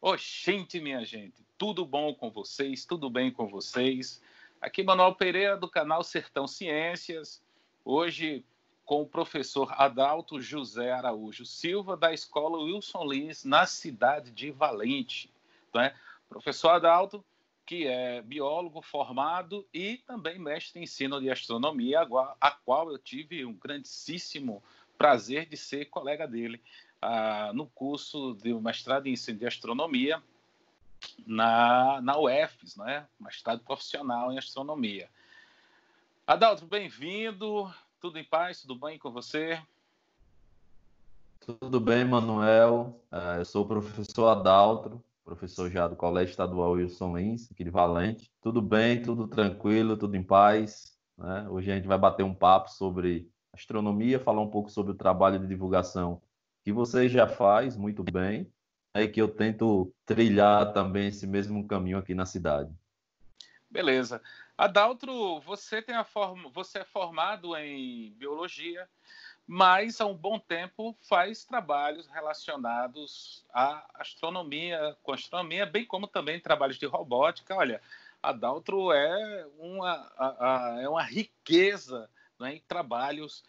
Oxente, minha gente, tudo bom com vocês? Tudo bem com vocês? Aqui Manuel Pereira do canal Sertão Ciências, hoje com o professor Adalto José Araújo Silva, da Escola Wilson Lins, na cidade de Valente. Né? Professor Adalto, que é biólogo formado e também mestre em ensino de astronomia, a qual eu tive um grandíssimo prazer de ser colega dele. No curso de mestrado em ensino de astronomia na UFES, né? Mestrado profissional em astronomia. Adalto, bem-vindo, tudo em paz, tudo bem com você? Tudo bem, Manuel? Eu sou o professor Adalto, professor já do Colégio Estadual Wilson Lins, aqui de Valente. Tudo bem, tudo tranquilo, tudo em paz, né? Hoje a gente vai bater um papo sobre astronomia, falar um pouco sobre o trabalho de divulgação que você já faz muito bem, e que eu tento trilhar também esse mesmo caminho aqui na cidade. Beleza. Adalto, você é formado em biologia, mas há um bom tempo faz trabalhos relacionados à astronomia, com astronomia, bem como também trabalhos de robótica. Olha, Adalto é uma riqueza, né, em trabalhos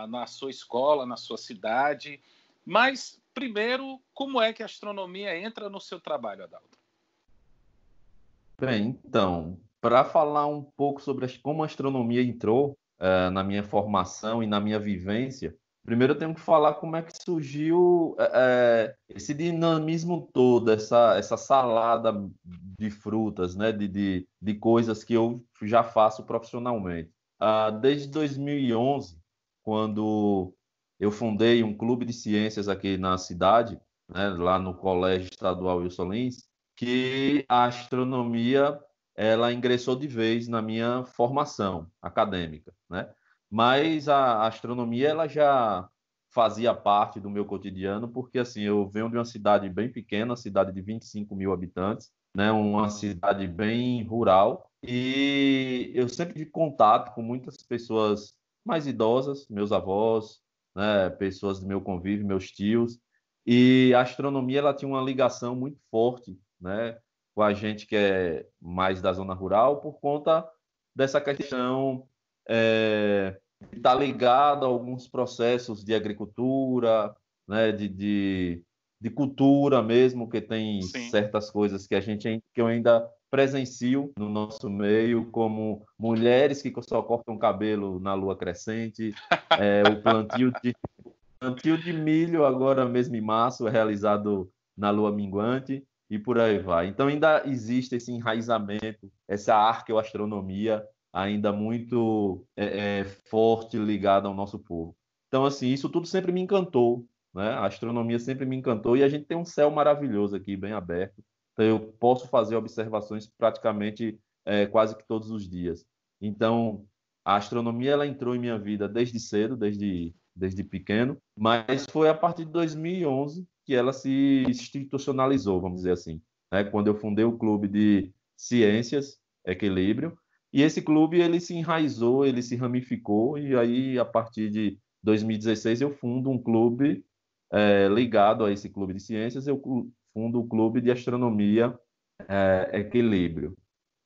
na sua escola, na sua cidade. Mas, primeiro, como é que a astronomia entra no seu trabalho, Adalto? Bem, então, para falar um pouco sobre como a astronomia entrou na minha formação e na minha vivência, primeiro eu tenho que falar como é que surgiu esse dinamismo todo, essa salada de frutas, né, de coisas que eu já faço profissionalmente. Desde 2011, quando eu fundei um clube de ciências aqui na cidade, né, lá no Colégio Estadual Wilson Lins, que a astronomia ela ingressou de vez na minha formação acadêmica, né? Mas a astronomia ela já fazia parte do meu cotidiano, porque assim eu venho de uma cidade bem pequena, cidade de 25 mil habitantes, né? Uma cidade bem rural, e eu sempre tive contato com muitas pessoas mais idosas, meus avós, né? Pessoas do meu convívio, meus tios, e a astronomia ela tinha uma ligação muito forte, né, com a gente que é mais da zona rural, por conta dessa questão de estar ligado a alguns processos de agricultura, né, de cultura mesmo, que tem Sim. certas coisas que eu ainda presencio no nosso meio, como mulheres que só cortam cabelo na lua crescente, o plantio de milho agora mesmo em março é realizado na lua minguante e por aí vai. Então ainda existe esse enraizamento, essa arqueoastronomia ainda muito forte ligada ao nosso povo. Então assim, isso tudo sempre me encantou, né? A astronomia sempre me encantou e a gente tem um céu maravilhoso aqui, bem aberto. Então eu posso fazer observações praticamente quase que todos os dias. Então a astronomia ela entrou em minha vida desde cedo, desde pequeno, mas foi a partir de 2011 que ela se institucionalizou, vamos dizer assim, né? Quando eu fundei o Clube de Ciências Equilíbrio, e esse clube ele se enraizou, ele se ramificou, e aí a partir de 2016 eu fundo um clube ligado a esse clube de ciências, eu fundo o Clube de Astronomia Equilíbrio,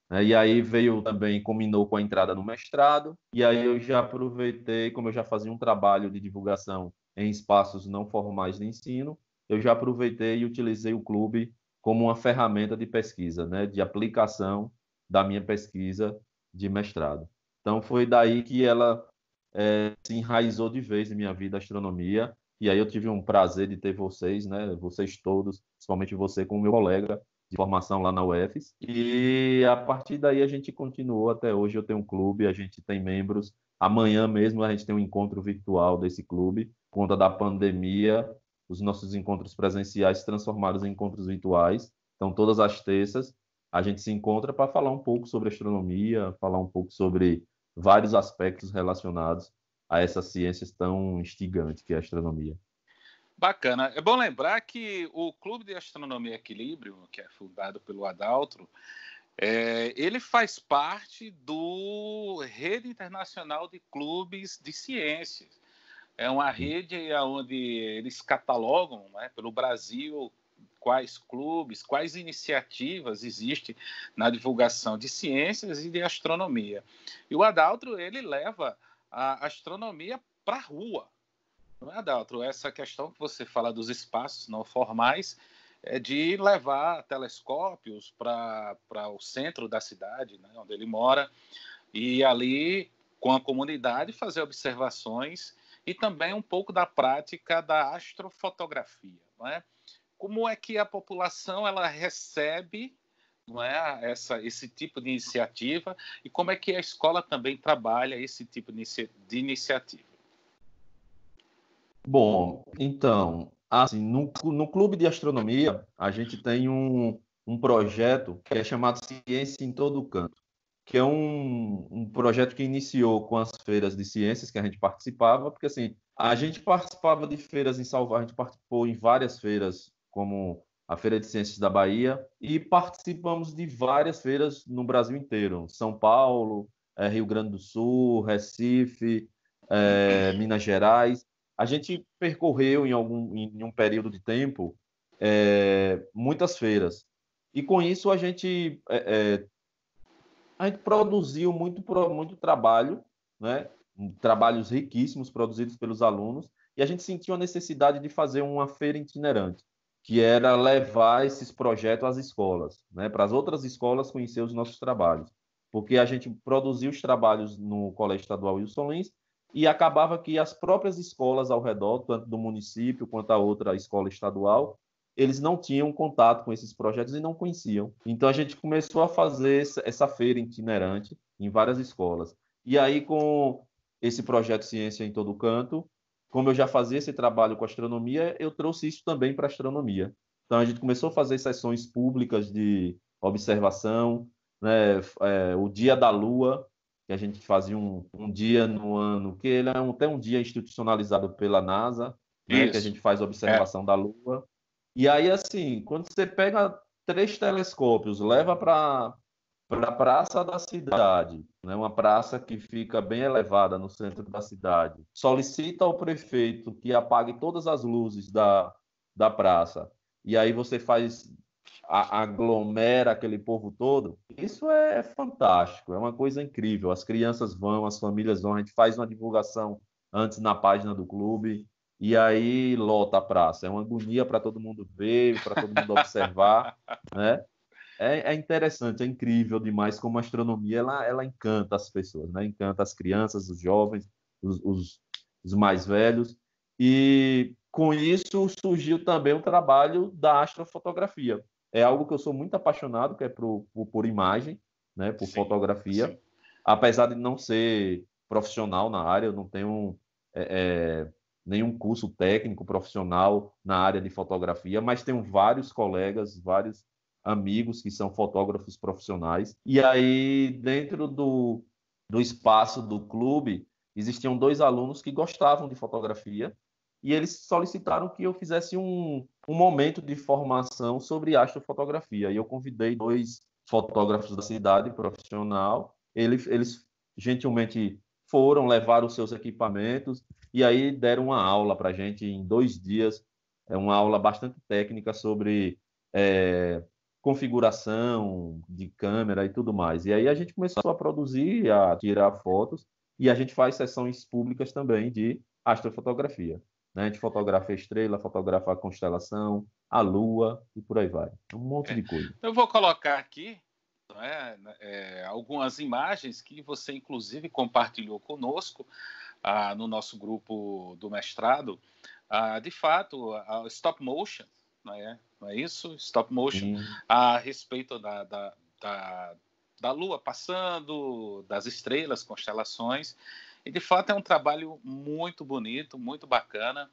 né? E aí veio também, combinou com a entrada no mestrado, e aí eu já aproveitei, como eu já fazia um trabalho de divulgação em espaços não formais de ensino, eu já aproveitei e utilizei o clube como uma ferramenta de pesquisa, né, de aplicação da minha pesquisa de mestrado. Então foi daí que ela se enraizou de vez em minha vida a astronomia, e aí eu tive um prazer de ter vocês, né, vocês todos, principalmente você como meu colega de formação lá na UFES. E a partir daí a gente continuou até hoje. Eu tenho um clube, a gente tem membros. Amanhã mesmo a gente tem um encontro virtual desse clube. Por conta da pandemia, os nossos encontros presenciais se transformaram em encontros virtuais. Então, todas as terças, a gente se encontra para falar um pouco sobre astronomia, falar um pouco sobre vários aspectos relacionados a essa ciência tão instigante que é a astronomia. Bacana. É bom lembrar que o Clube de Astronomia Equilíbrio, que é fundado pelo Adalto, ele faz parte do Rede Internacional de Clubes de Ciências. É uma rede onde eles catalogam, né, pelo Brasil, quais clubes, quais iniciativas existem na divulgação de ciências e de astronomia. E o Adalto, ele leva a astronomia para a rua. Não é, Adalto? Essa questão que você fala dos espaços não formais é de levar telescópios para o centro da cidade, né, onde ele mora, e ali, com a comunidade, fazer observações e também um pouco da prática da astrofotografia. Não é? Como é que a população ela recebe, não é, esse tipo de iniciativa, e como é que a escola também trabalha esse tipo de iniciativa? Bom, então, assim, no Clube de Astronomia, a gente tem um projeto que é chamado Ciência em Todo Canto, que é um projeto que iniciou com as feiras de ciências que a gente participava, porque assim, a gente participava de feiras em Salvador, a gente participou em várias feiras, como a Feira de Ciências da Bahia, e participamos de várias feiras no Brasil inteiro, São Paulo, Rio Grande do Sul, Recife, Minas Gerais. A gente percorreu em um período de tempo muitas feiras. E com isso a gente produziu muito trabalho, né? Trabalhos riquíssimos produzidos pelos alunos, e a gente sentiu a necessidade de fazer uma feira itinerante, que era levar esses projetos às escolas, né? Para as outras escolas conhecer os nossos trabalhos. Porque a gente produziu os trabalhos no Colégio Estadual Wilson Lins, e acabava que as próprias escolas ao redor, tanto do município quanto a outra escola estadual, eles não tinham contato com esses projetos e não conheciam. Então a gente começou a fazer essa feira itinerante em várias escolas. E aí com esse projeto Ciência em Todo Canto, como eu já fazia esse trabalho com astronomia, eu trouxe isso também para a astronomia. Então a gente começou a fazer sessões públicas de observação, né? O Dia da Lua, que a gente fazia um dia no ano, que ele é até um dia institucionalizado pela NASA, né? Que a Isso. gente faz observação da Lua. E aí, assim, quando você pega 3 telescópios, leva para a praça da cidade, né, uma praça que fica bem elevada no centro da cidade, solicita ao prefeito que apague todas as luzes da praça, e aí você aglomera aquele povo todo, isso é fantástico, é uma coisa incrível. As crianças vão, as famílias vão, a gente faz uma divulgação antes na página do clube, e aí lota a praça. É uma agonia para todo mundo ver, para todo mundo observar, né? É interessante, é incrível demais como a astronomia ela encanta as pessoas, né? Encanta as crianças, os jovens, os mais velhos. E com isso surgiu também o trabalho da astrofotografia. É algo que eu sou muito apaixonado, que é por imagem, né? Por Sim, fotografia. sim. Apesar de não ser profissional na área, eu não tenho nenhum curso técnico profissional na área de fotografia, mas tenho vários colegas, vários amigos que são fotógrafos profissionais. E aí, dentro do espaço do clube, existiam 2 alunos que gostavam de fotografia e eles solicitaram que eu fizesse um momento de formação sobre astrofotografia. E eu convidei 2 fotógrafos da cidade, profissional. Eles gentilmente foram, levaram os seus equipamentos e aí deram uma aula para a gente em 2 dias. É uma aula bastante técnica sobre configuração de câmera e tudo mais. E aí a gente começou a produzir, a tirar fotos, e a gente faz sessões públicas também de astrofotografia. Né? A gente fotografa a estrela, fotografa a constelação, a lua e por aí vai. Um monte de coisa. Eu vou colocar aqui, não algumas imagens que você, inclusive, compartilhou conosco no nosso grupo do mestrado. De fato, a stop motion, não é isso? Stop motion, Sim. a respeito da Lua passando, das estrelas, constelações. E, de fato, é um trabalho muito bonito, muito bacana,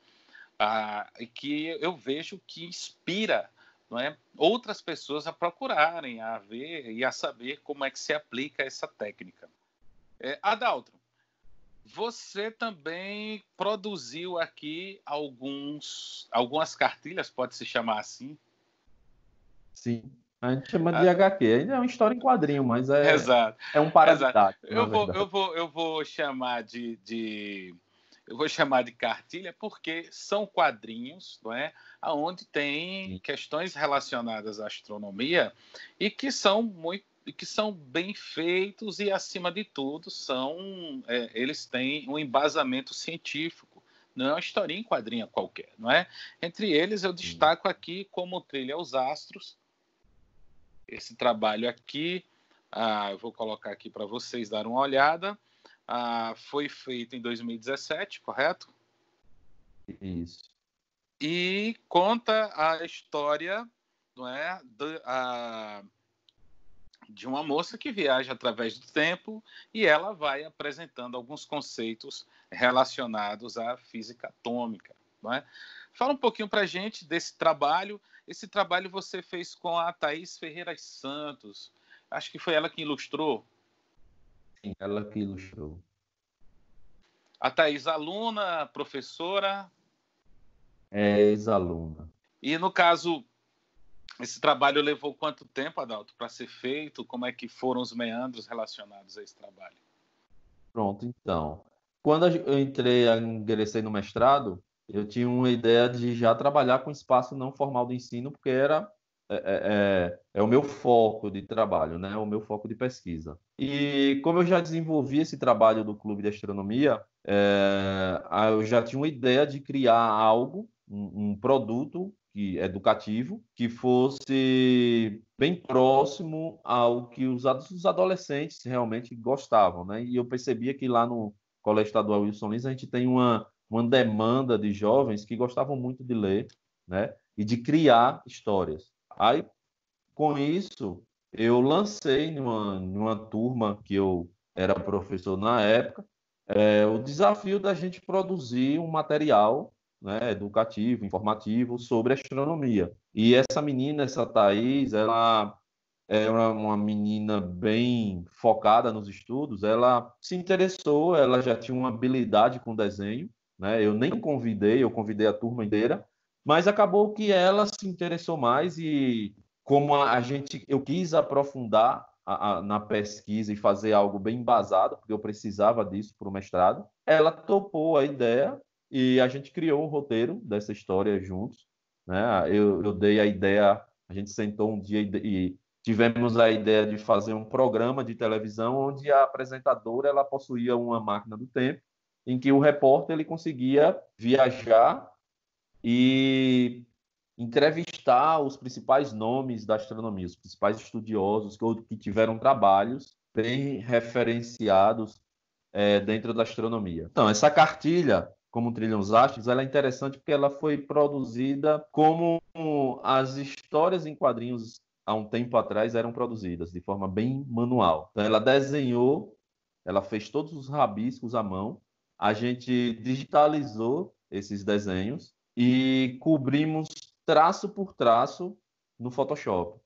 e que eu vejo que inspira, não é, outras pessoas a procurarem, a ver e a saber como é que se aplica essa técnica. Adalto, você também produziu aqui algumas cartilhas, pode-se chamar assim? Sim. A gente chama de HQ. Ainda é uma história em quadrinho, mas Exato. é um Exato. paradidático, na Eu vou, verdade. eu vou, eu vou chamar de eu vou chamar de cartilha porque são quadrinhos, não é? Onde tem questões relacionadas à astronomia e que são bem feitos e, acima de tudo, eles têm um embasamento científico. Não é uma historinha em quadrinha qualquer, não é? Entre eles, eu destaco aqui como Trilha aos Astros. Esse trabalho aqui, eu vou colocar aqui para vocês darem uma olhada. Foi feito em 2017, correto? Isso. E conta a história, não é, de uma moça que viaja através do tempo e ela vai apresentando alguns conceitos relacionados à física atômica, não é? Fala um pouquinho para a gente desse trabalho. Esse trabalho você fez com a Thaís Ferreira Santos. Acho que foi ela que ilustrou. Sim, ela que ilustrou. A Thaís, aluna, professora? É ex-aluna. E, no caso, esse trabalho levou quanto tempo, Adalto, para ser feito? Como é que foram os meandros relacionados a esse trabalho? Pronto, então. Quando eu ingressei no mestrado, eu tinha uma ideia de já trabalhar com espaço não formal de ensino, porque é o meu foco de trabalho, né? O meu foco de pesquisa. E como eu já desenvolvi esse trabalho do Clube de Astronomia, eu já tinha uma ideia de criar algo, um produto educativo, que fosse bem próximo ao que os adolescentes realmente gostavam, né? E eu percebia que lá no Colégio Estadual Wilson Lins a gente tem uma demanda de jovens que gostavam muito de ler, né? E de criar histórias. Aí, com isso, eu lancei numa turma que eu era professor na época, o desafio da gente produzir um material, né, educativo, informativo sobre astronomia. E essa Thaís, ela é uma menina bem focada nos estudos, ela se interessou, ela já tinha uma habilidade com desenho, né? Eu nem convidei, eu convidei a turma inteira, mas acabou que ela se interessou mais e como eu quis aprofundar na pesquisa e fazer algo bem embasado, porque eu precisava disso para o mestrado, ela topou a ideia e a gente criou o roteiro dessa história juntos, né? Eu dei a ideia, a gente sentou um dia e tivemos a ideia de fazer um programa de televisão onde a apresentadora ela possuía uma máquina do tempo em que o repórter ele conseguia viajar e entrevistar os principais nomes da astronomia, os principais estudiosos que tiveram trabalhos bem referenciados dentro da astronomia. Então, essa cartilha, como Trilham os Astros, ela é interessante porque ela foi produzida como as histórias em quadrinhos há um tempo atrás eram produzidas, de forma bem manual. Então, ela desenhou, ela fez todos os rabiscos à mão, a gente digitalizou esses desenhos e cobrimos traço por traço no Photoshop.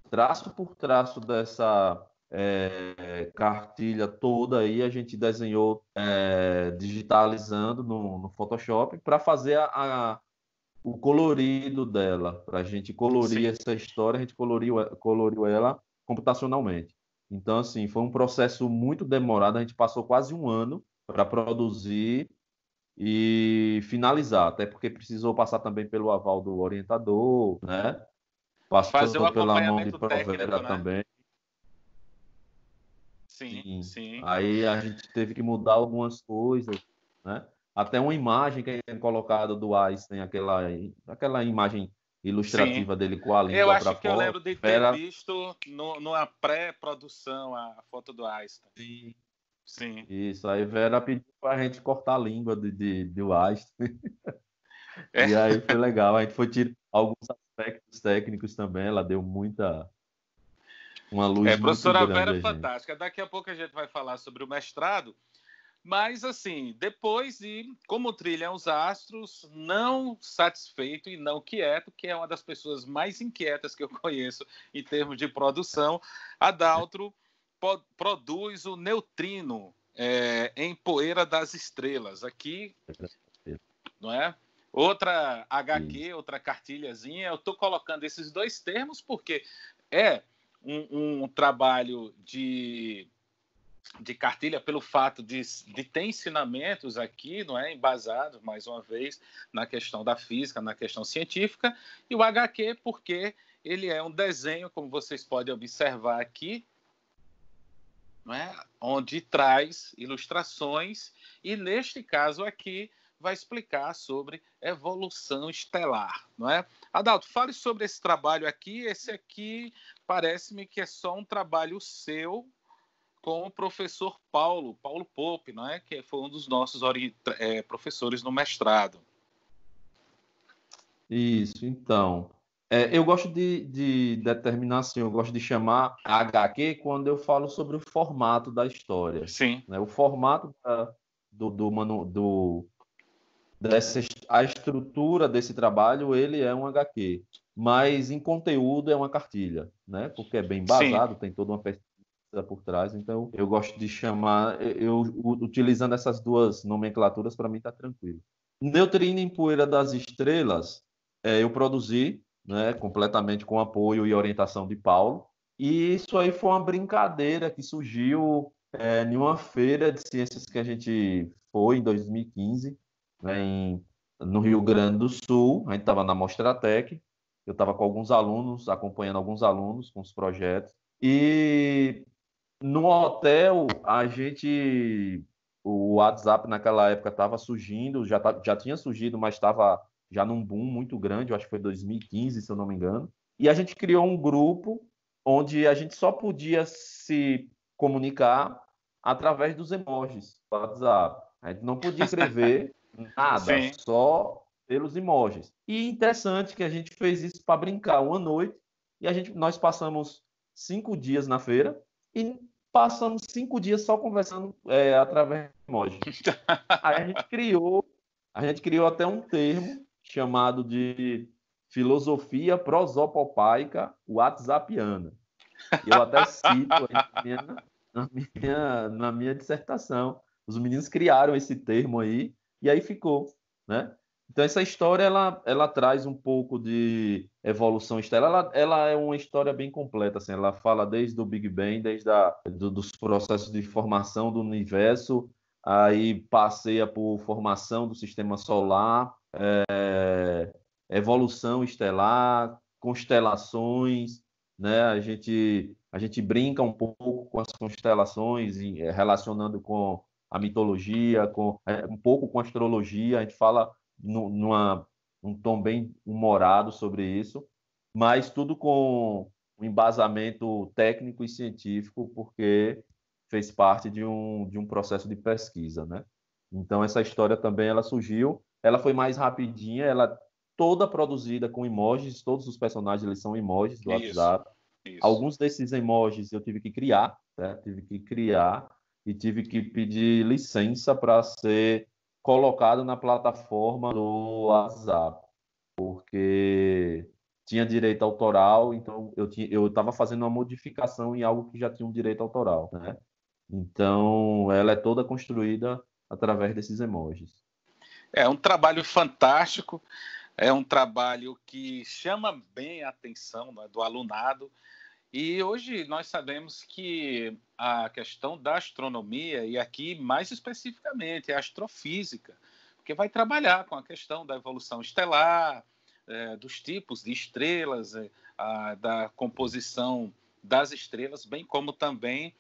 Traço por traço dessa cartilha toda aí a gente desenhou digitalizando no Photoshop para fazer o colorido dela, para a gente colorir Sim. essa história, a gente coloriu ela computacionalmente. Então, assim, foi um processo muito demorado, a gente passou quase um ano para produzir e finalizar, até porque precisou passar também pelo aval do orientador, né? Fazer o Passou pela mão de acompanhamento técnico, Provera né? também. Sim, Sim. sim. Aí a gente teve que mudar algumas coisas, né? Até uma imagem que é colocada do Einstein, aquela imagem Sim. ilustrativa dele com a Eu língua para acho que eu fora. lembro de ter Vera, visto numa pré-produção a foto do Einstein. sim, Sim. isso. Aí Vera pediu para a gente cortar a língua do Einstein. É, E aí foi legal. A gente foi tirar alguns aspectos técnicos também. Ela deu uma luz muito professora grande Vera a gente. fantástica. Daqui a pouco a gente vai falar sobre o mestrado. Mas, assim, depois de Como Trilham os Astros, não satisfeito e não quieto, que é uma das pessoas mais inquietas que eu conheço em termos de produção, Adalto produz o Neutrino em Poeira das Estrelas. Aqui, não é? Outra HQ, Isso. outra cartilhazinha. Eu estou colocando esses dois termos porque é um trabalho de de cartilha pelo fato de ter ensinamentos aqui, não é, embasados, mais uma vez, na questão da física, na questão científica, e o HQ porque ele é um desenho, como vocês podem observar aqui, não é, onde traz ilustrações, e neste caso aqui vai explicar sobre evolução estelar, não é? Adalto, fale sobre esse trabalho aqui. Esse aqui parece-me que é só um trabalho seu com o professor Paulo Pope, não é? Que foi um dos nossos professores no mestrado. Isso, então. Eu gosto de determinar assim, eu gosto de chamar HQ quando eu falo sobre o formato da história. Sim. Né? O formato a estrutura desse trabalho, ele é um HQ, mas em conteúdo é uma cartilha, né? Porque é bem embasado, Sim. tem toda uma pesquisa por trás, então eu gosto de chamar, utilizando essas duas nomenclaturas, para mim está tranquilo. Neutrino em Poeira das Estrelas, eu produzi, né, completamente com apoio e orientação de Paulo, e isso aí foi uma brincadeira que surgiu em uma feira de ciências que a gente foi em 2015, né, no Rio Grande do Sul. A gente estava na Mostratec, eu estava com alguns alunos, acompanhando alguns alunos com os projetos, e no hotel o WhatsApp naquela época estava surgindo, já tinha surgido, mas estava já num boom muito grande, eu acho que foi 2015, se eu não me engano, e a gente criou um grupo onde a gente só podia se comunicar através dos emojis do WhatsApp. A gente não podia escrever nada, Sim. só pelos emojis. E interessante que a gente fez isso para brincar uma noite, e nós passamos 5 dias na feira e passamos 5 dias só conversando através de emoji. Aí a gente criou até um termo chamado de filosofia prosopopaica whatsappiana. E eu até cito aí na minha dissertação. Os meninos criaram esse termo aí, e aí ficou, né? Então, essa história, ela traz um pouco de evolução estelar. Ela é uma história bem completa, assim. Ela fala desde o Big Bang, dos processos de formação do universo, aí passeia por formação do sistema solar, evolução estelar, constelações, né? A gente brinca um pouco com as constelações, relacionando com a mitologia, um pouco com a astrologia. A gente fala um tom bem humorado sobre isso, mas tudo com um embasamento técnico e científico, porque fez parte de um processo de pesquisa, né? Então, essa história também ela surgiu, ela foi mais rapidinha, ela toda produzida com emojis, todos os personagens eles são emojis do Isso. WhatsApp. Isso. Alguns desses emojis eu tive que criar, né? Tive que criar e tive que pedir licença para ser colocado na plataforma do WhatsApp, porque tinha direito autoral, então eu estava fazendo uma modificação em algo que já tinha um direito autoral, né? Então, ela é toda construída através desses emojis. É um trabalho fantástico, é um trabalho que chama bem a atenção, né, do alunado. E hoje nós sabemos que a questão da astronomia, e aqui mais especificamente a astrofísica, porque vai trabalhar com a questão da evolução estelar, dos tipos de estrelas, da composição das estrelas, bem como também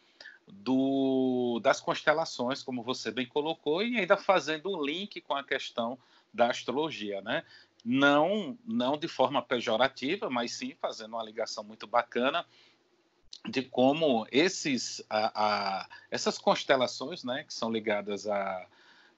das constelações, como você bem colocou, e ainda fazendo um link com a questão da astrologia, né? Não de forma pejorativa, mas sim fazendo uma ligação muito bacana de como essas constelações, né, que são ligadas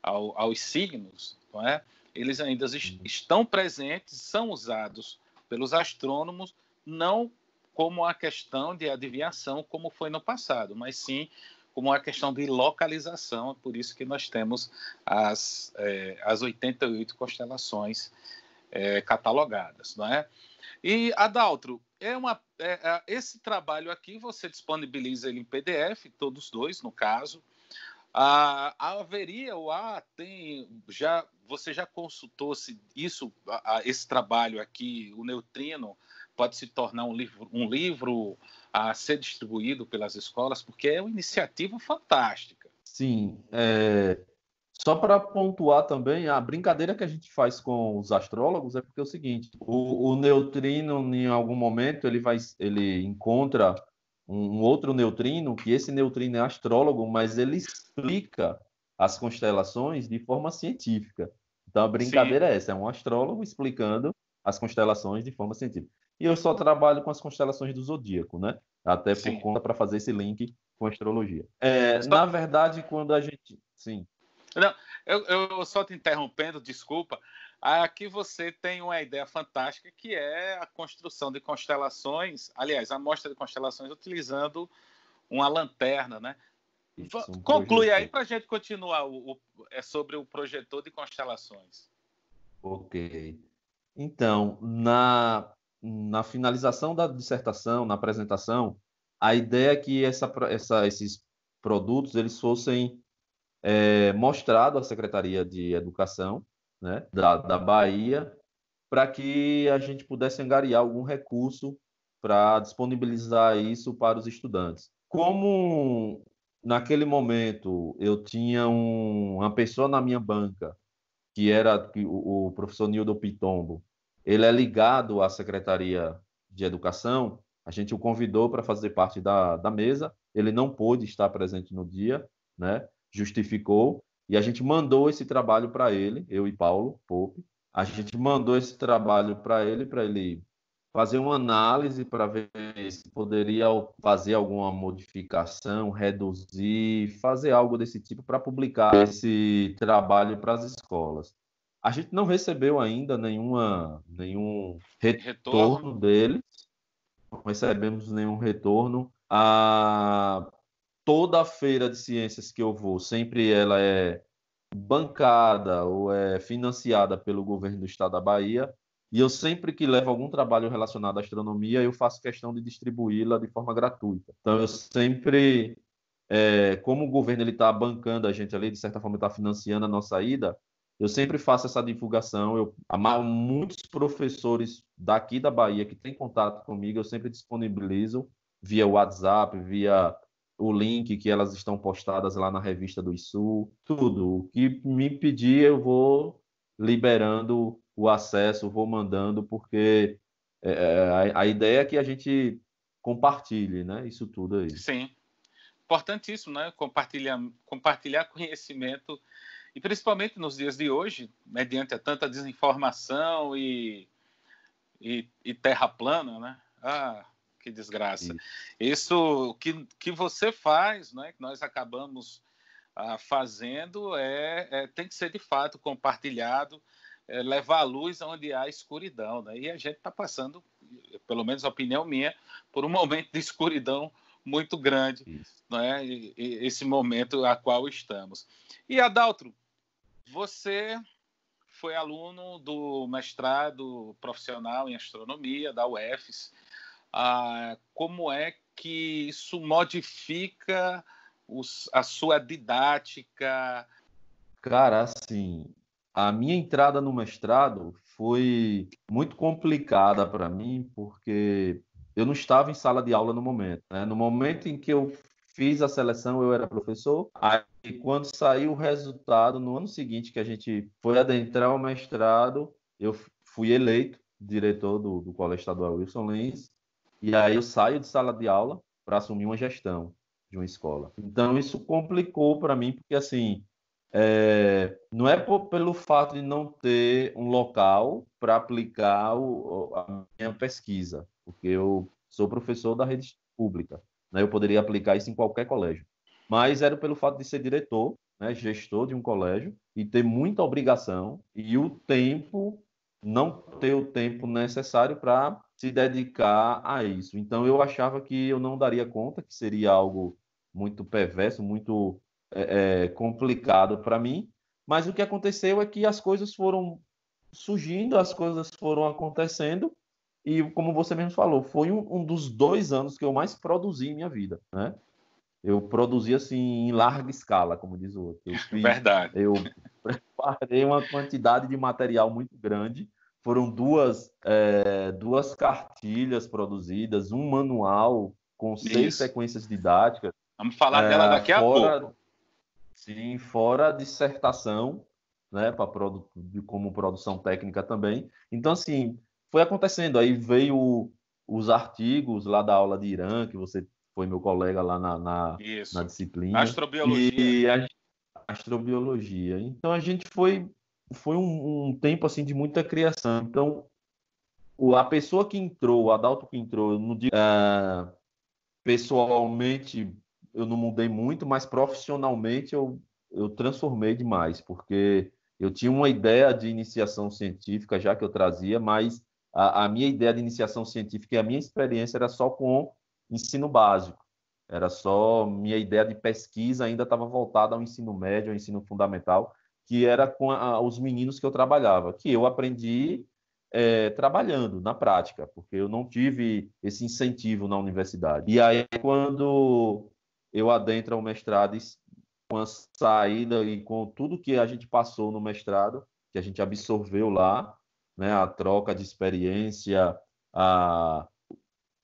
aos signos, não é? Eles ainda estão presentes, são usados pelos astrônomos, não como a questão de adivinhação, como foi no passado, mas sim como a questão de localização. Por isso que nós temos as 88 constelações catalogadas, não é? E, Adaltro, esse trabalho aqui você disponibiliza ele em PDF, todos dois, no caso. Você já consultou esse trabalho aqui, o neutrino, pode se tornar um livro a ser distribuído pelas escolas, porque é uma iniciativa fantástica. Sim, só para pontuar também, a brincadeira que a gente faz com os astrólogos é porque é o seguinte: o neutrino, em algum momento, ele encontra um outro neutrino, que esse neutrino é astrólogo, mas ele explica as constelações de forma científica. Então a Sim. brincadeira é essa: é um astrólogo explicando as constelações de forma científica. E eu só trabalho com as constelações do zodíaco, né? Até por Sim. conta para fazer esse link com a astrologia. Só... Na verdade, quando a gente. Sim. Não, eu só te interrompendo, desculpa. Aqui você tem uma ideia fantástica, que é a construção de constelações, aliás, a mostra de constelações utilizando uma lanterna, né? Isso, um Conclui aí projetor. para a gente continuar sobre o projetor de constelações. Ok. Então, na finalização da dissertação, na apresentação, a ideia é que esses produtos eles fossem mostrados à Secretaria de Educação, né, da Bahia, para que a gente pudesse angariar algum recurso para disponibilizar isso para os estudantes. Como naquele momento eu tinha uma pessoa na minha banca que era o professor Nildo Pitombo, ele é ligado à Secretaria de Educação, a gente o convidou para fazer parte da mesa, ele não pôde estar presente no dia, né? Justificou, e a gente mandou esse trabalho para ele, eu e Paulo Pope, a gente mandou esse trabalho para ele fazer uma análise para ver se poderia fazer alguma modificação, reduzir, fazer algo desse tipo para publicar esse trabalho para as escolas. A gente não recebeu ainda nenhum Retorno? retorno deles, não recebemos nenhum retorno. Toda a feira de ciências que eu vou, sempre ela é bancada ou é financiada pelo governo do estado da Bahia, e eu sempre que levo algum trabalho relacionado à astronomia, eu faço questão de distribuí-la de forma gratuita. Então, eu sempre, como o governo está bancando a gente ali, de certa forma está financiando a nossa ida, eu sempre faço essa divulgação. Muitos professores daqui da Bahia que têm contato comigo, eu sempre disponibilizo via WhatsApp, via o link que elas estão postadas lá na revista do ISU, tudo. O que me pedir, eu vou liberando o acesso, vou mandando, porque a ideia é que a gente compartilhe, né? Isso tudo aí. Sim. Importantíssimo, né? Compartilhar conhecimento, e principalmente nos dias de hoje, mediante a tanta desinformação e terra plana, né? Ah, que desgraça. Isso que você faz, né? Que nós acabamos fazendo, tem que ser de fato compartilhado, levar a luz onde há escuridão, né? E a gente está passando, pelo menos a opinião minha, por um momento de escuridão muito grande, né? E esse momento a qual estamos. E Adaltro, você foi aluno do mestrado profissional em astronomia da UFES. Como é que isso modifica a sua didática? Cara, assim, a minha entrada no mestrado foi muito complicada para mim, porque eu não estava em sala de aula no momento, né? No momento em que eu fiz a seleção, eu era professor. Aí, quando saiu o resultado, no ano seguinte que a gente foi adentrar o mestrado, eu fui eleito diretor do Colégio Estadual Wilson Lins, e aí eu saio de sala de aula para assumir uma gestão de uma escola. Então, isso complicou para mim, porque assim, não é pelo fato de não ter um local para aplicar a minha pesquisa, porque eu sou professor da rede pública, né? Eu poderia aplicar isso em qualquer colégio, mas era pelo fato de ser diretor, né, gestor de um colégio e ter muita obrigação e não ter o tempo necessário para se dedicar a isso. Então eu achava que eu não daria conta, que seria algo muito perverso, muito complicado para mim, mas o que aconteceu é que as coisas foram surgindo, as coisas foram acontecendo, e como você mesmo falou, foi um dos 2 anos que eu mais produzi em minha vida, né? Eu produzi assim em larga escala, como diz o outro. Verdade. Eu preparei uma quantidade de material muito grande. foram duas cartilhas produzidas, um manual com 6 Isso. sequências didáticas. Vamos falar dela daqui a pouco. Sim, fora a dissertação, né, como produção técnica também. Então, assim, foi acontecendo. Aí veio os artigos lá da aula de Irã, que você foi meu colega lá na Isso. disciplina. Astrobiologia. E a astrobiologia. Então, a gente foi um tempo, assim, de muita criação. Então, a pessoa que entrou, o Adalto que entrou, eu não digo, pessoalmente, eu não mudei muito, mas profissionalmente eu transformei demais, porque eu tinha uma ideia de iniciação científica já que eu trazia, mas a minha ideia de iniciação científica e a minha experiência era só com ensino básico. Era só minha ideia de pesquisa ainda estava voltada ao ensino médio, ao ensino fundamental, que era com os meninos que eu trabalhava, que eu aprendi trabalhando na prática, porque eu não tive esse incentivo na universidade. E aí, quando eu adentro ao mestrado, com a saída e com tudo que a gente passou no mestrado, que a gente absorveu lá, né, a troca de experiência, a,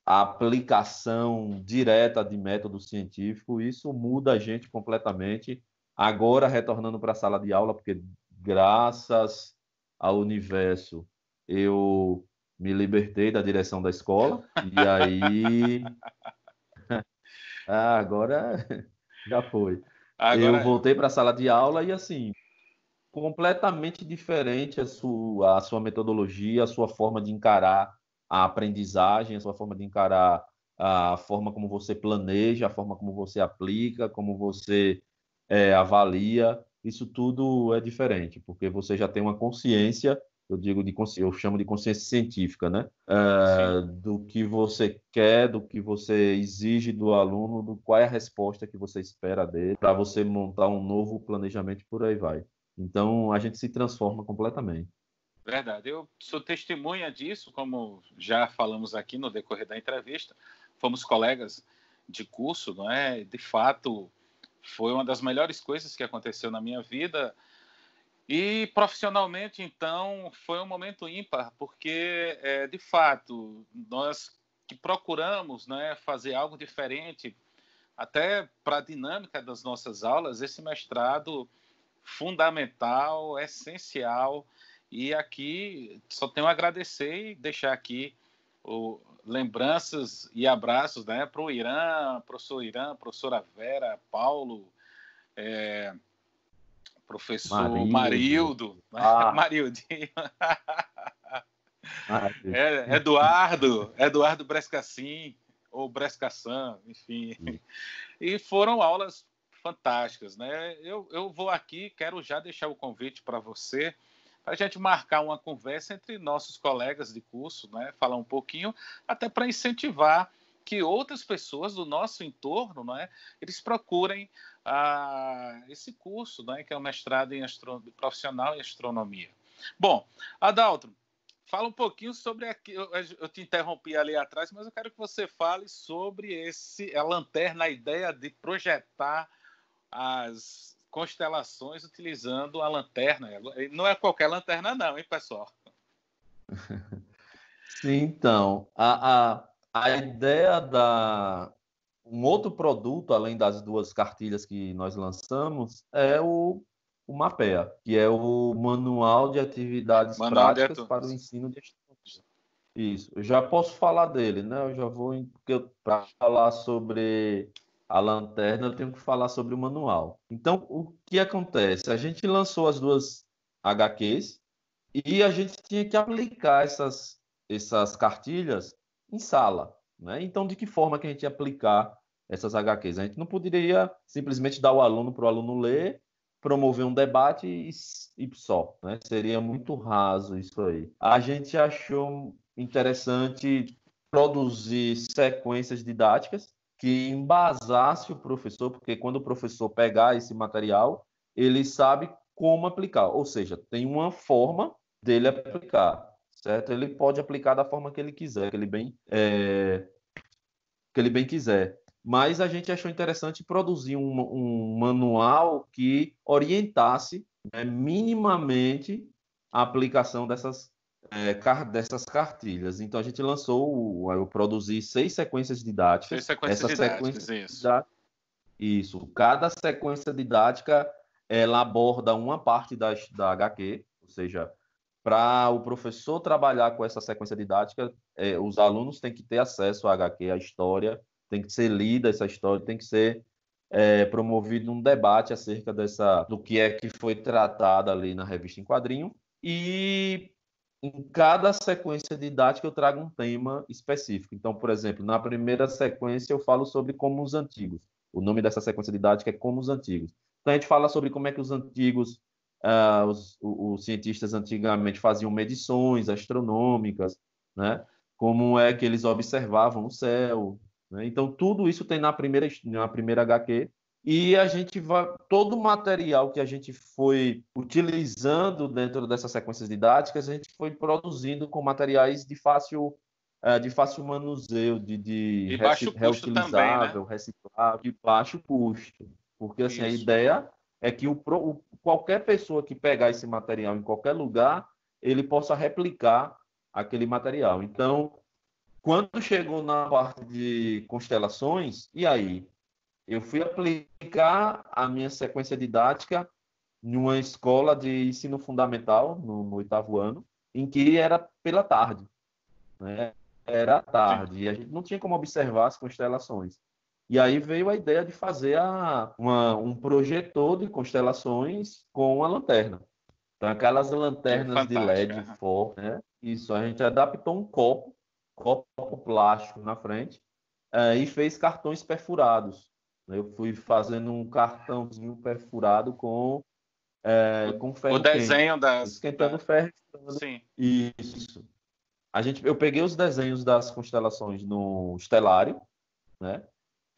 a aplicação direta de método científico, isso muda a gente completamente. Agora, retornando para a sala de aula, porque graças ao universo eu me libertei da direção da escola, e aí agora já foi. Eu Agora, voltei para a sala de aula e assim, completamente diferente a sua metodologia, a sua forma de encarar a aprendizagem, a sua forma de encarar a forma como você planeja, a forma como você aplica, como você avalia. Isso tudo é diferente, porque você já tem uma consciência, eu chamo de consciência científica, né? sim, Do que você quer, do que você exige do aluno, qual é a resposta que você espera dele, para você montar um novo planejamento e por aí vai. Então, a gente se transforma completamente. verdade. Eu sou testemunha disso, como já falamos aqui no decorrer da entrevista. Fomos colegas de curso, não é? De fato, foi uma das melhores coisas que aconteceu na minha vida. E profissionalmente, então, foi um momento ímpar, porque, de fato, nós que procuramos, né, fazer algo diferente, até para a dinâmica das nossas aulas, esse mestrado fundamental, essencial, e aqui só tenho a agradecer e deixar aqui lembranças e abraços, né, para o Irã, professora Vera, Paulo, professor Marildo. Marildo, né? Ah, Marildinho, Marildo. Eduardo Brescacin, ou Brescassan, enfim. E foram aulas fantásticas, né? Eu vou aqui, quero já deixar o convite para você, para a gente marcar uma conversa entre nossos colegas de curso, né? Falar um pouquinho, até para incentivar que outras pessoas do nosso entorno, né, eles procurem esse curso, né, que é o mestrado em profissional em astronomia. Bom, Adalto, fala um pouquinho sobre eu te interrompi ali atrás, mas eu quero que você fale sobre a lanterna, a ideia de projetar as constelações utilizando a lanterna. Não é qualquer lanterna não, hein, pessoal? Sim, então, a ideia um outro produto, além das duas cartilhas que nós lançamos, é o MAPEA, que é o Manual de Atividades Manual de Práticas para o Atores. Ensino de Astronomia. Isso, eu já posso falar dele, né? Eu já vou, porque para falar sobre a lanterna, eu tenho que falar sobre o manual. Então, o que acontece? A gente lançou as duas HQs e a gente tinha que aplicar essas cartilhas em sala, né? Então, de que forma que a gente ia aplicar essas HQs? A gente não poderia simplesmente dar o aluno para o aluno ler, promover um debate e só, né? Seria muito raso isso aí. A gente achou interessante produzir sequências didáticas que embasasse o professor, porque quando o professor pegar esse material, ele sabe como aplicar, ou seja, tem uma forma dele aplicar, certo? Ele pode aplicar da forma que ele quiser, que ele bem quiser. Mas a gente achou interessante produzir um manual que orientasse, né, minimamente a aplicação dessas cartilhas. Então, a gente lançou, eu produzi 6 sequências didáticas. 6 sequências didáticas, isso. Isso. Cada sequência didática, ela aborda uma parte da HQ, ou seja, para o professor trabalhar com essa sequência didática, os alunos têm que ter acesso à HQ, à história, tem que ser lida essa história, tem que ser promovido um debate acerca do que é que foi tratado ali na revista em quadrinho. E em cada sequência didática eu trago um tema específico. Então, por exemplo, na primeira sequência eu falo sobre como os antigos. O nome dessa sequência didática é Como os Antigos. Então, a gente fala sobre como é que os antigos, os cientistas antigamente faziam medições astronômicas, né? Como é que eles observavam o céu, né? Então, tudo isso tem na primeira HQ. E a gente todo o material que a gente foi utilizando dentro dessas sequências didáticas, a gente foi produzindo com materiais de fácil manuseio, E baixo custo também, né? reutilizável, reciclável, de baixo custo. Porque assim, a Isso. ideia é que qualquer pessoa que pegar esse material em qualquer lugar, ele possa replicar aquele material. Então, quando chegou na parte de constelações, e aí? Eu fui aplicar a minha sequência didática em uma escola de ensino fundamental, no 8º ano, em que era pela tarde, né? Era à tarde, e a gente não tinha como observar as constelações. E aí veio a ideia de fazer um projetor de constelações com uma lanterna. Então, aquelas lanternas de LED forte, né? Isso, a gente adaptou um copo plástico na frente, e fez cartões perfurados. Eu fui fazendo um cartãozinho perfurado com ferro o desenho quente, esquentando ferro. Sim. Isso. Eu peguei os desenhos das constelações no estelário, né?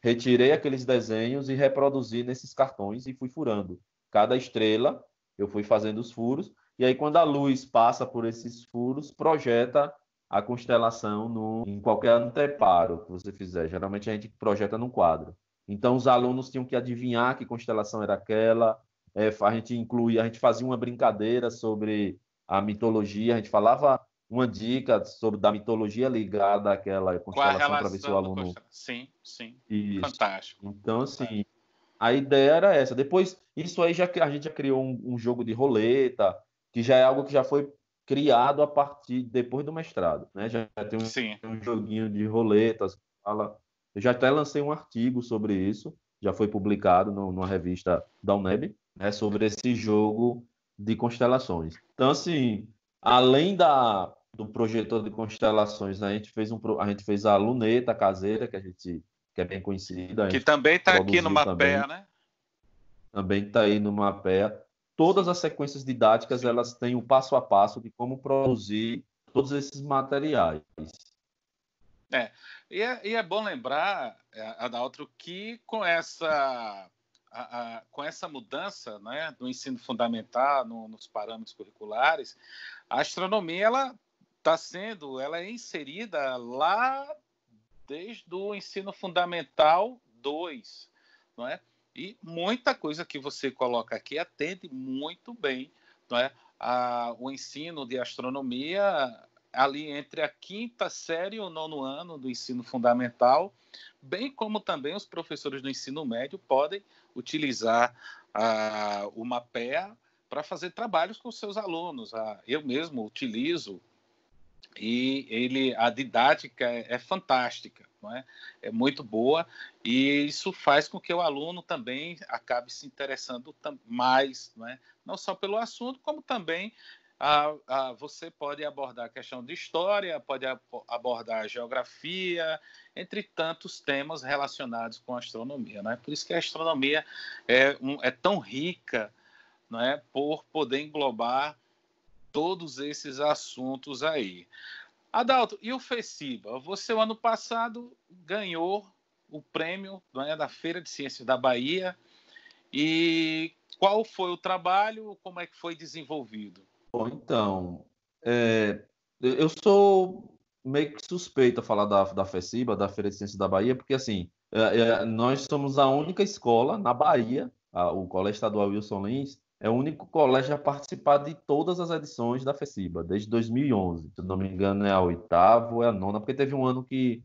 Retirei aqueles desenhos e reproduzi nesses cartões e fui furando. Cada estrela, eu fui fazendo os furos, e aí quando a luz passa por esses furos, projeta a constelação em qualquer anteparo que você fizer. Geralmente a gente projeta num quadro. Então os alunos tinham que adivinhar que constelação era aquela. A gente fazia uma brincadeira sobre a mitologia, a gente falava uma dica da mitologia ligada àquela constelação para ver se o aluno... Sim, sim. Isso. Fantástico. Então, assim, a ideia era essa. Depois, isso aí a gente já criou um jogo de roleta, que já é algo que já foi criado depois do mestrado, né? Já tem um joguinho de roletas. Eu já até lancei um artigo sobre isso, já foi publicado numa revista da UNEB, né, sobre esse jogo de constelações. Então, assim, além do projetor de constelações, a gente fez a luneta caseira, que é bem conhecida. Que também está aqui no Mapea, né? Também está aí no Mapea. Todas as sequências didáticas, elas têm o passo a passo de como produzir todos esses materiais. E é bom lembrar, Adalto, que com essa mudança, né, do ensino fundamental nos parâmetros curriculares, a astronomia ela é inserida lá desde o ensino fundamental 2, não é? E muita coisa que você coloca aqui atende muito bem, não é? O ensino de astronomia ali entre a 5ª série e o 9º ano do ensino fundamental, bem como também os professores do ensino médio podem utilizar o Mapea para fazer trabalhos com seus alunos. Eu mesmo utilizo, e a didática é fantástica, não é? É muito boa, e isso faz com que o aluno também acabe se interessando mais, não é? Não só pelo assunto, como também você pode abordar a questão de história, pode abordar a geografia, entre tantos temas relacionados com a astronomia, não é? Por isso que a astronomia é tão rica, não é? Por poder englobar todos esses assuntos aí. Adalto, e o FECIBA? Você, o ano passado, ganhou o prêmio, não é, da Feira de Ciências da Bahia. E qual foi o trabalho? Como é que foi desenvolvido? Bom, então, eu sou meio que suspeito a falar da FECIBA, da Feira de Ciências da Bahia, porque, assim, nós somos a única escola na Bahia, o Colégio Estadual Wilson Lins, é o único colégio a participar de todas as edições da FECIBA, desde 2011. Se eu não me engano, é a oitava ou é a nona, porque teve um ano que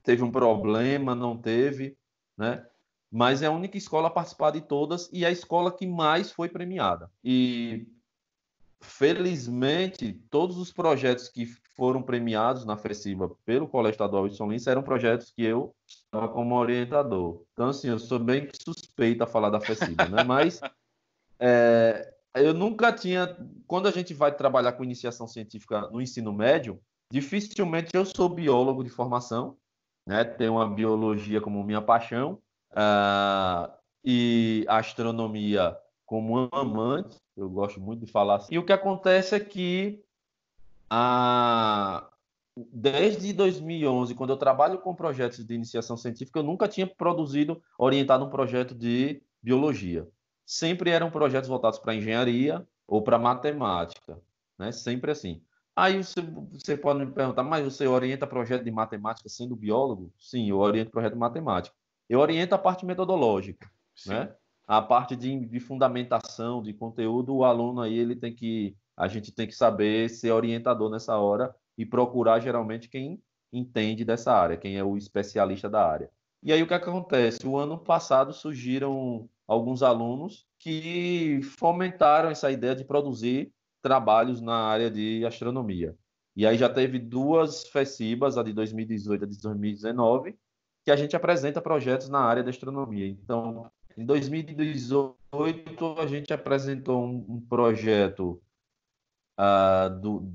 teve um problema, não teve, né? Mas é a única escola a participar de todas e a escola que mais foi premiada. E, felizmente, todos os projetos que foram premiados na FECIBA pelo Colégio Estadual Wilson Lins eram projetos que eu estava como orientador. Então, assim, eu sou bem suspeito a falar da FECIBA, né? Mas eu nunca tinha. Quando a gente vai trabalhar com iniciação científica no ensino médio, dificilmente eu sou biólogo de formação, né? Tenho a biologia como minha paixão, e a astronomia como um amante. Eu gosto muito de falar assim. E o que acontece é que a, desde 2011, quando eu trabalho com projetos de iniciação científica, eu nunca tinha produzido, orientado um projeto de biologia. Sempre eram projetos voltados para engenharia ou para matemática, né? Sempre assim. Aí você pode me perguntar, mas você orienta projeto de matemática sendo biólogo? Sim, eu oriento projeto de matemática. Eu oriento a parte metodológica, Sim, né? A parte de fundamentação, de conteúdo, o aluno aí ele tem que, a gente tem que saber ser orientador nessa hora e procurar geralmente quem entende dessa área, quem é o especialista da área. E aí o que acontece? O ano passado surgiram alguns alunos que fomentaram essa ideia de produzir trabalhos na área de astronomia. E aí já teve duas FECIBas, a de 2018 e a de 2019, que a gente apresenta projetos na área de astronomia. Então, em 2018, a gente apresentou um projeto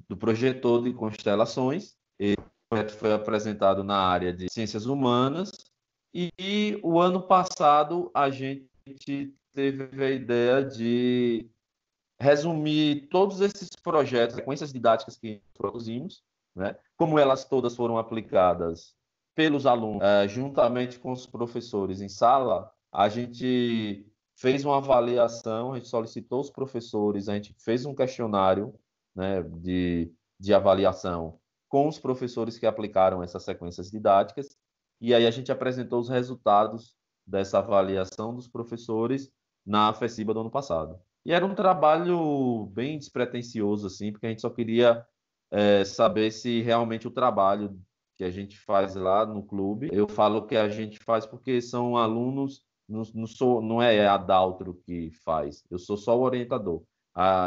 do projetor de constelações. O projeto foi apresentado na área de ciências humanas e o ano passado a gente teve a ideia de resumir todos esses projetos, sequências didáticas que produzimos, né? Como elas todas foram aplicadas pelos alunos, juntamente com os professores em sala, a gente fez uma avaliação, a gente solicitou os professores, a gente fez um questionário, né, de avaliação com os professores que aplicaram essas sequências didáticas, e aí a gente apresentou os resultados dessa avaliação dos professores na FECIBA do ano passado. E era um trabalho bem despretensioso, assim, porque a gente só queria saber se realmente o trabalho que a gente faz lá no clube, eu falo que a gente faz porque são alunos, não é a Daltro que faz, eu sou só o orientador.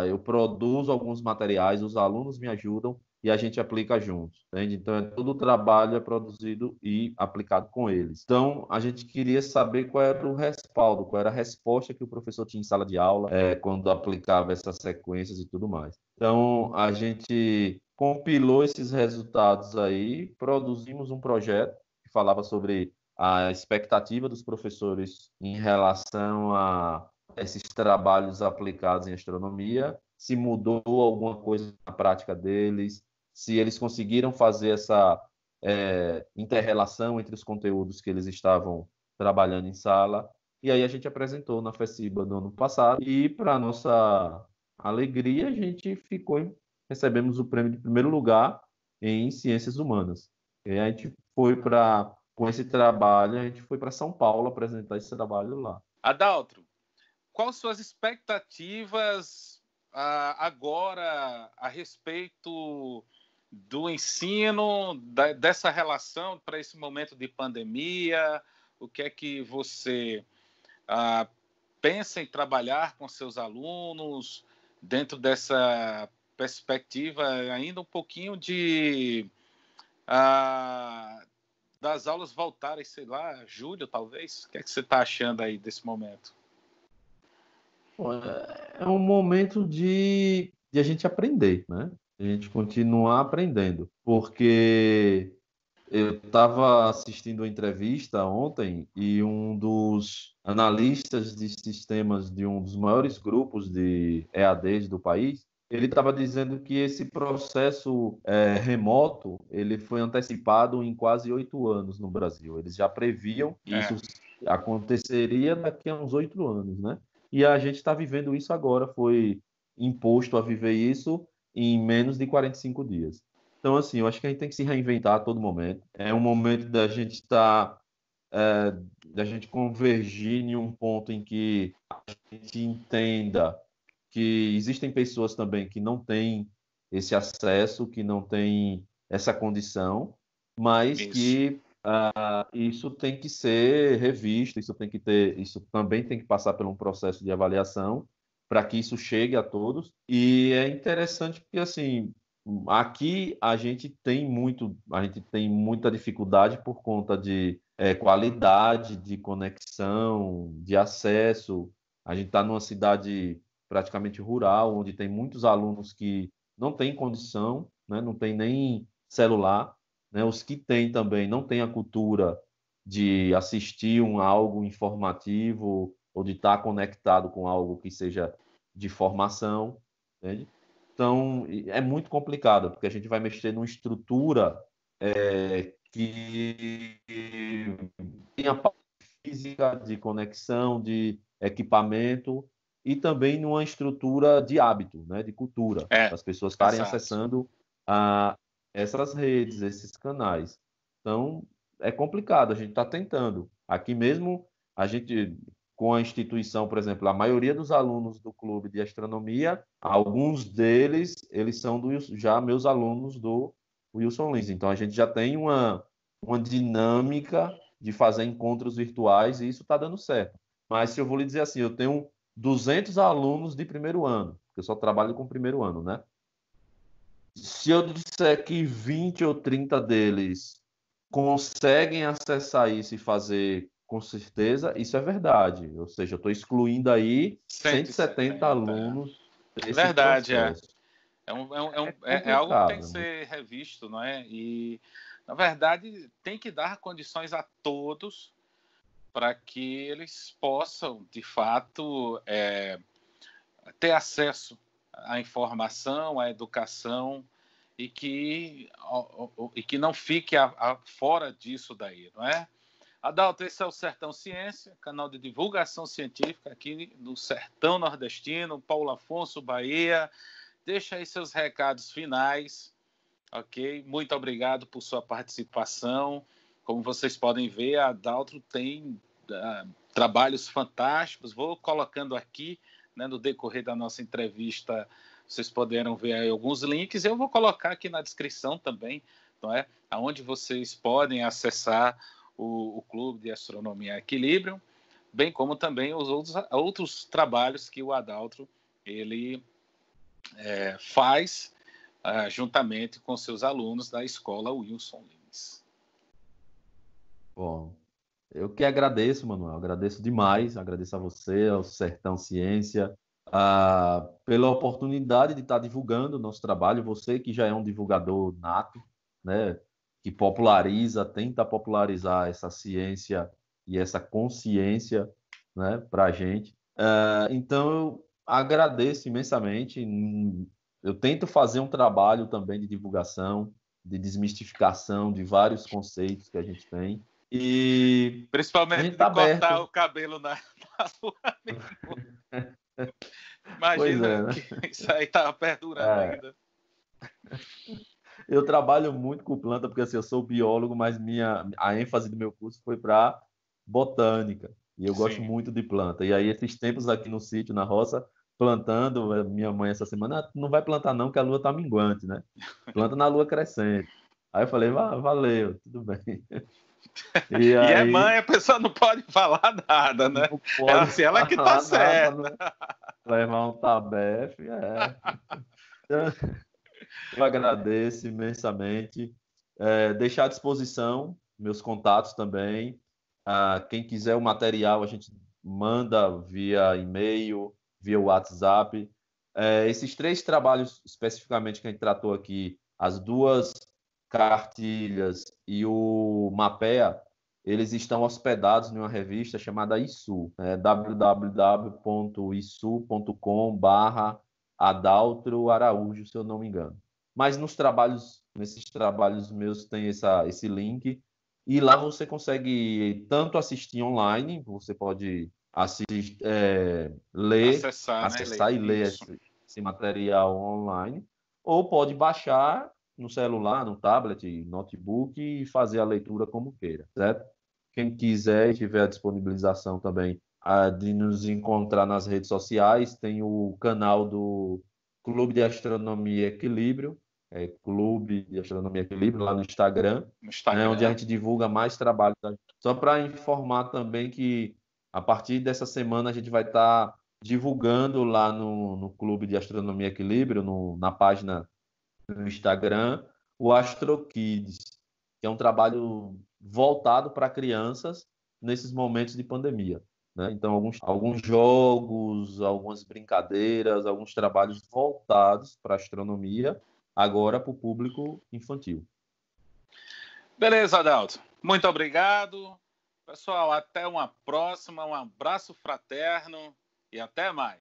Eu produzo alguns materiais, os alunos me ajudam e a gente aplica juntos, entende? Então, todo o trabalho é produzido e aplicado com eles. Então, a gente queria saber qual era o respaldo, qual era a resposta que o professor tinha em sala de aula, quando aplicava essas sequências e tudo mais. Então, a gente compilou esses resultados aí, produzimos um projeto que falava sobre a expectativa dos professores em relação a esses trabalhos aplicados em astronomia, se mudou alguma coisa na prática deles, se eles conseguiram fazer essa inter-relação entre os conteúdos que eles estavam trabalhando em sala. E aí a gente apresentou na FECIBA no ano passado e, para nossa alegria, a gente recebemos o prêmio de primeiro lugar em Ciências Humanas. E aí a gente foi com esse trabalho, a gente foi para São Paulo apresentar esse trabalho lá. Adaltro, quais suas expectativas agora a respeito do ensino, dessa relação para esse momento de pandemia? O que é que você pensa em trabalhar com seus alunos dentro dessa perspectiva ainda um pouquinho das aulas voltarem, sei lá, julho talvez? O que é que você está achando aí desse momento? Bom, é um momento de a gente aprender, né? A gente continuar aprendendo, porque eu estava assistindo uma entrevista ontem e um dos analistas de sistemas de um dos maiores grupos de EADs do país, ele estava dizendo que esse processo remoto ele foi antecipado em quase 8 anos no Brasil. Eles já previam que isso aconteceria daqui a uns 8 anos, né? E a gente está vivendo isso agora, foi imposto a viver isso em menos de 45 dias. Então, assim, eu acho que a gente tem que se reinventar a todo momento. É um momento da gente da gente convergir em um ponto em que a gente entenda que existem pessoas também que não têm esse acesso, que não têm essa condição, mas Isso. que isso tem que ser revisto, isso também tem que passar por um processo de avaliação para que isso chegue a todos. E é interessante porque assim, aqui a gente tem muita dificuldade por conta de qualidade, de conexão, de acesso. A gente está numa cidade praticamente rural, onde tem muitos alunos que não têm condição, né, não tem nem celular, né, os que têm também não têm a cultura de assistir algo informativo ou de estar conectado com algo que seja de formação, entende? Então, é muito complicado, porque a gente vai mexer numa estrutura que tem a parte física, de conexão, de equipamento, e também numa estrutura de hábito, né, de cultura, É, das pessoas estarem exato. acessando essas redes, esses canais. Então, é complicado, a gente está tentando. Aqui mesmo, a gente, com a instituição, por exemplo, a maioria dos alunos do clube de astronomia, alguns deles, eles são já meus alunos do Wilson Lins. Então, a gente já tem uma dinâmica de fazer encontros virtuais e isso está dando certo. Mas se eu vou lhe dizer assim, eu tenho 200 alunos de primeiro ano, porque eu só trabalho com primeiro ano, né? Se eu disser que 20 ou 30 deles conseguem acessar isso e fazer com certeza, isso é verdade. Ou seja, eu estou excluindo aí 170 170. alunos É desse verdade, é. processo. É algo que tem que Complicado, né? ser revisto, não é? E, na verdade, tem que dar condições a todos para que eles possam, de fato, ter acesso à informação, à educação e que não fique fora disso daí, não é? Adalto, esse é o Sertão Ciência, canal de divulgação científica aqui no Sertão Nordestino, Paulo Afonso, Bahia. Deixa aí seus recados finais, ok? Muito obrigado por sua participação. Como vocês podem ver, a Adalto tem trabalhos fantásticos. Vou colocando aqui, né, no decorrer da nossa entrevista, vocês poderão ver aí alguns links. Eu vou colocar aqui na descrição também, não é? Onde vocês podem acessar o Clube de Astronomia Equilibrium, bem como também os outros trabalhos que o Adalto ele faz juntamente com seus alunos da escola Wilson Lins. Bom, eu que agradeço, Manuel. Agradeço demais. Agradeço a você, ao Sertão Ciência, pela oportunidade de estar divulgando o nosso trabalho. Você que já é um divulgador nato, né, que populariza, tenta popularizar essa ciência e essa consciência, né, para a gente. Então, eu agradeço imensamente. Eu tento fazer um trabalho também de divulgação, de desmistificação de vários conceitos que a gente tem. E a gente Principalmente está de cortar aberto. o cabelo na rua mesmo. Pois Imagina é, né? que isso aí estava perdurando É, ainda. eu trabalho muito com planta porque assim, eu sou biólogo, mas a ênfase do meu curso foi para botânica. E eu gosto Sim. muito de planta. E aí, esses tempos aqui no sítio, na roça, plantando, minha mãe essa semana, não vai plantar não, que a lua está minguante, né? Planta na lua crescente. Aí eu falei, valeu, tudo bem. E E é mãe, aí, a pessoa não pode falar nada, né? não Ela, pode assim, ela que tá falar nada para certa. não levar um tabefe, Então, eu agradeço imensamente. Deixar à disposição meus contatos também. Quem quiser o material, a gente manda via e-mail, via WhatsApp. Esses três trabalhos especificamente que a gente tratou aqui, as duas cartilhas e o Mapea, eles estão hospedados em uma revista chamada ISU, www.isu.com/Adaltro Araújo, se eu não me engano. Mas nesses trabalhos meus tem esse link e lá você consegue tanto assistir online, você pode ler, Acessar, né, Lê? acessar e ler Isso. esse material online, ou pode baixar no celular, no tablet, notebook e fazer a leitura como queira, certo? Quem quiser e tiver a disponibilização também de nos encontrar nas redes sociais. Tem o canal do Clube de Astronomia Equilíbrio, Clube de Astronomia Equilíbrio, lá no Instagram, No né, onde a Instagram. gente divulga mais trabalho. Só para informar também que a partir dessa semana a gente vai estar divulgando lá no Clube de Astronomia Equilíbrio, na página no Instagram, o Astro Kids, que é um trabalho voltado para crianças nesses momentos de pandemia, né? Então, alguns jogos, algumas brincadeiras, alguns trabalhos voltados para astronomia, agora para o público infantil. Beleza, Adalto. Muito obrigado. Pessoal, até uma próxima. Um abraço fraterno e até mais.